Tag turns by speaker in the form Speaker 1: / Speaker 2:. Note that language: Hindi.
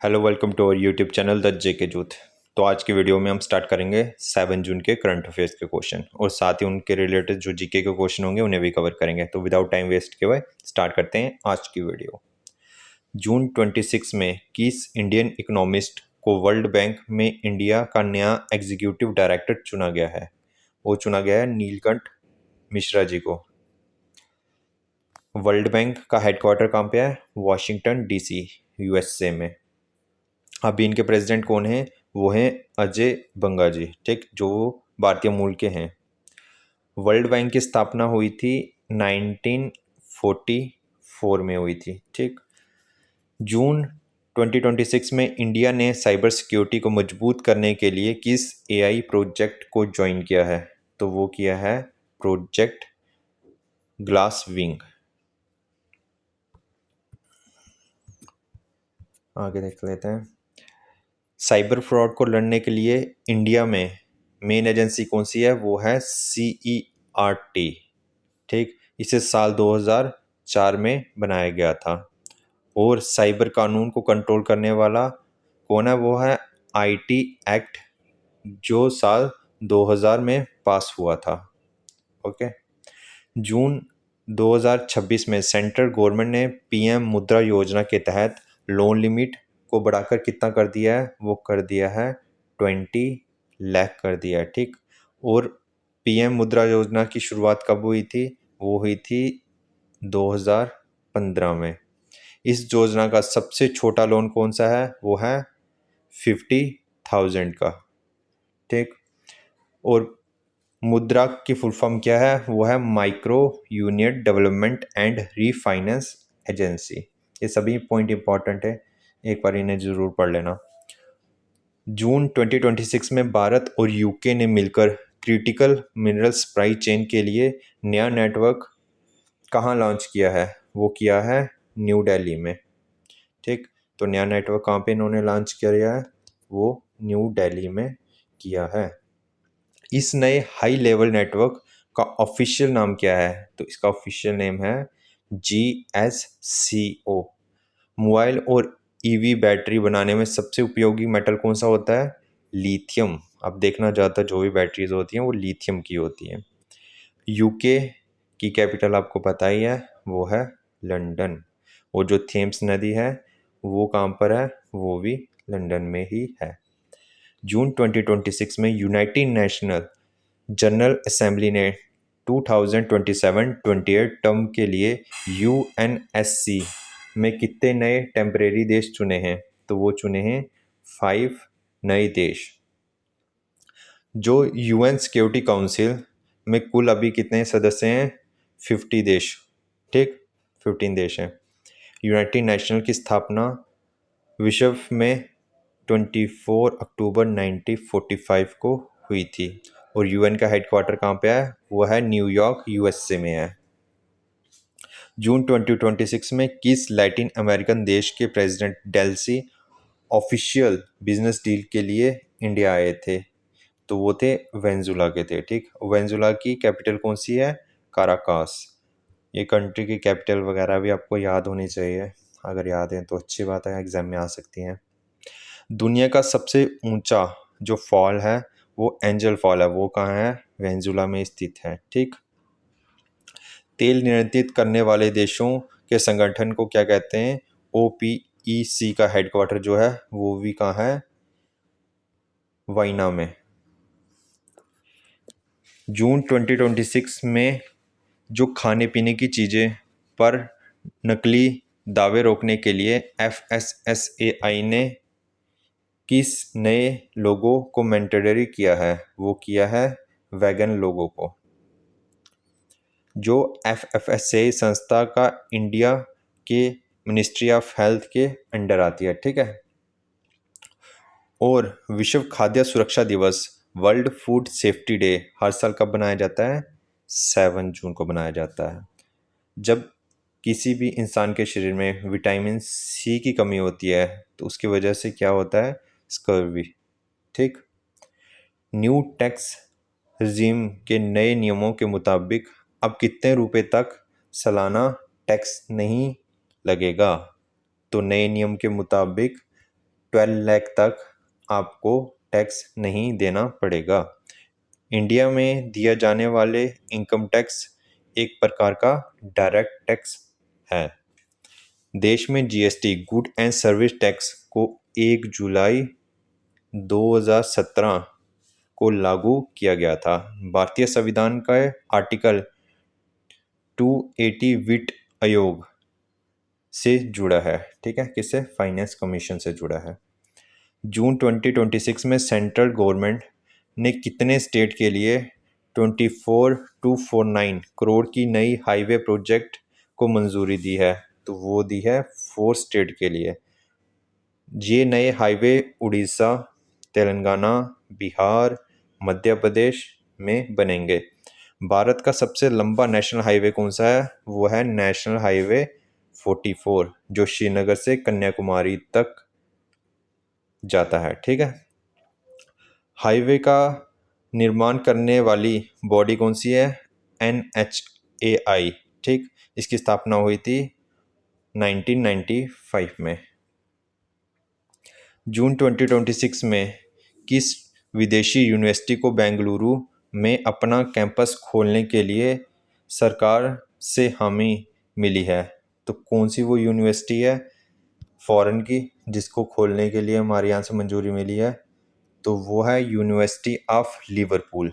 Speaker 1: Hello welcome to our YouTube channel the JK youth. तो आज की वीडियो में हम स्टार्ट करेंगे 7 जून के करंट अफेयर्स के क्वेश्चन और साथ ही उनके रिलेटेड जो जीके के क्वेश्चन होंगे उन्हें भी कवर करेंगे। तो विदाउट टाइम वेस्ट किए हुए स्टार्ट करते हैं आज की वीडियो। जून 26 में किस इंडियन इकोनॉमिस्ट को वर्ल्ड बैंक में इंडिया का नया एग्जीक्यूटिव डायरेक्टर चुना गया है? वो चुना गया है नीलकंठ मिश्रा जी को। वर्ल्ड बैंक का हेडक्वार्टर कहाँ पे है? वॉशिंगटन डीसी यूएसए में। अभी इनके प्रेसिडेंट कौन है? वो हैं अजय बंगा जी, ठीक, जो भारतीय मूल के हैं। वर्ल्ड बैंक की स्थापना हुई थी 1944 में हुई थी, ठीक। जून 2026 में इंडिया ने साइबर सिक्योरिटी को मजबूत करने के लिए किस एआई प्रोजेक्ट को ज्वाइन किया है? तो वो किया है प्रोजेक्ट ग्लास विंग। आगे देख लेते हैं। साइबर फ्रॉड को लड़ने के लिए इंडिया में मेन एजेंसी कौन सी है? वो है CERT, ठीक। इसे साल 2004 में बनाया गया था। और साइबर कानून को कंट्रोल करने वाला कौन है? वो है IT एक्ट, जो साल 2000 में पास हुआ था। ओके। जून 2026 में सेंट्रल गवर्नमेंट ने PM मुद्रा योजना के तहत लोन लिमिट को बढ़ाकर कितना कर दिया है? वो कर दिया है 20 लाख कर दिया है, ठीक। और PM मुद्रा योजना की शुरुआत कब हुई थी? वो हुई थी 2015 में। इस योजना का सबसे छोटा लोन कौन सा है? वो है 50,000 का, ठीक। और मुद्रा की फुल फॉर्म क्या है? वो है micro unit development and refinance agency. ये सभी पॉइंट इंपॉर्टेंट है, एक बार इन्हें जरूर पढ़ लेना। जून 2026 में भारत और यूके ने मिलकर क्रिटिकल मिनरल सप्लाई चेन के लिए नया नेटवर्क कहाँ लॉन्च किया है? वो किया है न्यू दिल्ली में, ठीक। तो नया नेटवर्क कहाँ पे इन्होंने लॉन्च किया है? वो न्यू दिल्ली में किया है। इस नए हाई लेवल नेटवर्क का ऑफिशियल नाम क्या है? तो इसका ऑफिशियल नेम है GSCO। मोबाइल और EV बैटरी बनाने में सबसे उपयोगी मेटल कौन सा होता है? लिथियम। अब देखना ज़्यादातर जो भी बैटरीज होती हैं वो लिथियम की होती हैं। यूके की कैपिटल आपको पता ही है, वो है लंदन। और जो थेम्स नदी है वो कहाँ पर है? वो भी लंदन में ही है। जून 2026 में यूनाइटेड नेशनल जनरल असेंबली ने 2027-28 टर्म के लिए UNSC में कितने नए टेम्परेरी देश चुने हैं? तो वो चुने हैं 5 नए देश। जो UN सिक्योरिटी काउंसिल में कुल अभी कितने सदस्य हैं? 50 देश, ठीक, 15 देश हैं। यूनाइटेड नेशनल की स्थापना विश्व में 24 अक्टूबर 1945 को हुई थी। और UN का हेडक्वार्टर कहाँ पे है? वो है न्यूयॉर्क USA में है। जून 2026 में किस लैटिन अमेरिकन देश के president Delsey official business deal के लिए इंडिया आए थे? तो वो थे वेनेजुला के थे, ठीक। वेनेजुला की कैपिटल कौन सी है? काराकास। ये कंट्री की कैपिटल वगैरह भी आपको याद होनी चाहिए, अगर याद है तो अच्छी बात है, एग्जाम में आ सकती हैं। दुनिया का सबसे ऊंचा जो फॉल है वो एंजल फॉल है, वो कहाँ है? वेनेजुला में स्थित है, ठीक। तेल नियंत्रित करने वाले देशों के संगठन को क्या कहते हैं? OPEC का हेडक्वार्टर जो है वो भी कहाँ है? वाइना में। जून 2026 में जो खाने पीने की चीज़ें पर नकली दावे रोकने के लिए FSSAI ने किस नए लोगो को मैंडेटरी किया है? वो किया है वैगन लोगो को। जो FFSAI संस्था का इंडिया के मिनिस्ट्री ऑफ हेल्थ के अंडर आती है, ठीक है। और विश्व खाद्य सुरक्षा दिवस वर्ल्ड फूड सेफ्टी डे हर साल कब बनाया जाता है? 7 जून को बनाया जाता है। जब किसी भी इंसान के शरीर में विटामिन C की कमी होती है तो उसकी वजह से क्या होता है? स्कर्वी, ठीक। न्यू टैक्स रिजीम के नए नियमों के मुताबिक अब कितने रुपए तक सालाना टैक्स नहीं लगेगा? तो नए नियम के मुताबिक 12 लाख तक आपको टैक्स नहीं देना पड़ेगा। इंडिया में दिया जाने वाले इनकम टैक्स एक प्रकार का डायरेक्ट टैक्स है। देश में GST good and service tax को 1 जुलाई 2017 को लागू किया गया था। भारतीय संविधान का आर्टिकल 280 वित्त आयोग से जुड़ा है। ठीक है, किससे? फाइनेंस कमीशन से जुड़ा है। जून 2026 में सेंट्रल गवर्नमेंट ने कितने स्टेट के लिए 24,249 करोड़ की नई हाईवे प्रोजेक्ट को मंजूरी दी है? तो वो दी है 4 स्टेट के लिए। ये नए हाईवे उड़ीसा, तेलंगाना, बिहार, मध्य प्रदेश में बनेंगे। भारत का सबसे लंबा नेशनल हाईवे कौन सा है? वो है नेशनल हाईवे 44, जो श्रीनगर से कन्याकुमारी तक जाता है। ठीक है, हाईवे का निर्माण करने वाली बॉडी कौन सी है? NHAI। ठीक, इसकी स्थापना हुई थी 1995 में। जून 2026 में किस विदेशी यूनिवर्सिटी को बेंगलुरु में अपना कैंपस खोलने के लिए सरकार से हामी मिली है? तो कौन सी वो यूनिवर्सिटी है फॉरेन की जिसको खोलने के लिए हमारे यहाँ से मंजूरी मिली है? तो वो है यूनिवर्सिटी ऑफ लिवरपूल।